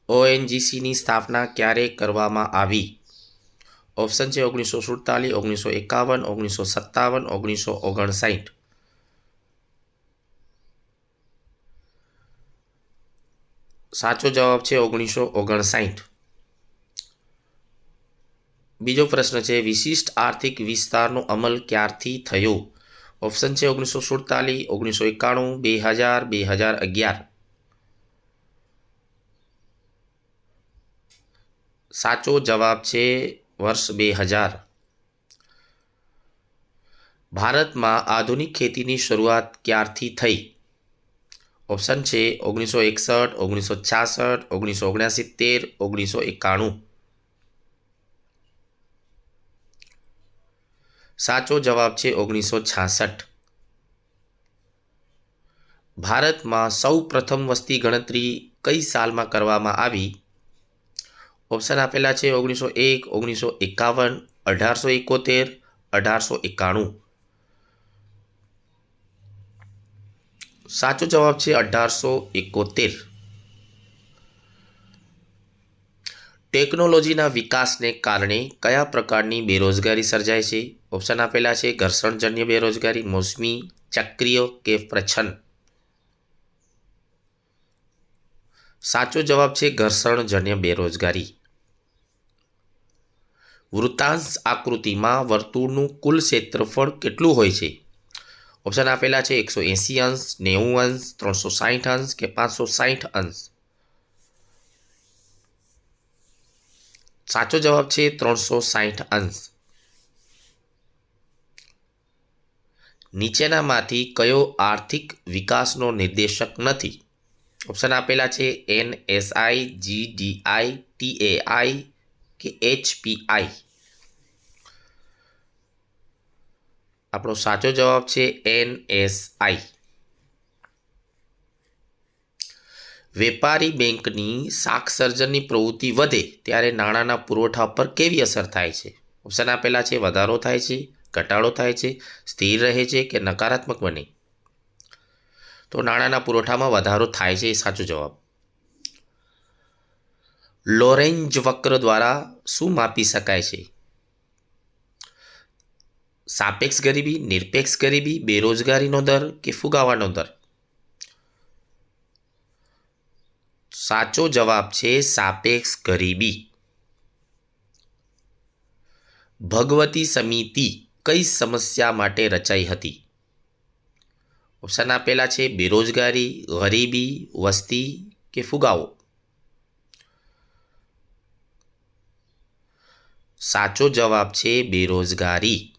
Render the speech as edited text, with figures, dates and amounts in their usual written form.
ઓએનજીસીની સ્થાપના ક્યારે કરવામાં આવી? ઓપ્શન છે 1947, 1951, 1957, 1959. સાચો જવાબ છે 1959. બીજો પ્રશ્ન છે વિશિષ્ટ આર્થિક વિસ્તારનો અમલ ક્યારથી થયો? ઓપ્શન છે 1947, 1991, 2000, 2011. સાચો જવાબ છે વર્ષ 2000. ભારતમાં આધુનિક ખેતીની શરૂઆત ક્યારથી થઈ? ઓપ્શન છે 1961, 1966, 1969, 1991. સાચો જવાબ છે 1966. ભારતમાં સૌ પ્રથમ વસ્તી ગણતરી કઈ સાલમાં કરવામાં આવી? ઓપ્શન આપેલા છે 1901, 1951, 1871, 1891. સાચો જવાબ છે 1871. ટેકનોલોજીના વિકાસને કારણે કયા પ્રકારની બેરોજગારી સર્જાય છે? ઓપ્શન આપેલા છે ઘર્ષણજન્ય બેરોજગારી, મોસમી, ચક્રીય કે પ્રચ્છન્ન. સાચો જવાબ છે ઘર્ષણજન્ય બેરોજગારી. વૃત્તાંશ આકૃતિમાં વર્તુળનું કુલ ક્ષેત્રફળ કેટલું હોય છે? ઓપ્શન આપેલા છે 180 અંશ, 90 અંશ, 360 અંશ કે 560 અંશ. સાચો જવાબ છે 360 અંશ. નીચેનામાંથી કયો આર્થિક વિકાસનો નિર્દેશક નથી? ઓપ્શન આપેલા છે NSI, GDI, TAI કે HPI. આપણો સાચો જવાબ છે NSI. વેપારી બેંકની શાક સર્જનની પ્રવૃત્તિ વધે ત્યારે નાણાંના પુરવઠા પર કેવી અસર થાય છે? ઓપ્શન આપેલા છે વધારો થાય છે, ઘટાડો થાય છે, સ્થિર રહે છે કે નકારાત્મક બને. તો નાણાંના પુરવઠામાં વધારો થાય છે એ સાચો જવાબ. લોરેન્જ વક્ર દ્વારા શું માપી શકાય છે? સાપેક્ષ ગરીબી, નિરપેક્ષ ગરીબી, બેરોજગારીનો દર કે ફુગાવાનો દર. સાચો જવાબ છે સાપેક્ષ ગરીબી. ભગવતી સમિતિ કઈ સમસ્યા માટે રચાઈ હતી? ઓપ્શન આપેલા છે બેરોજગારી, ગરીબી, વસ્તી કે ફુગાવો. સાચો જવાબ છે બેરોજગારી.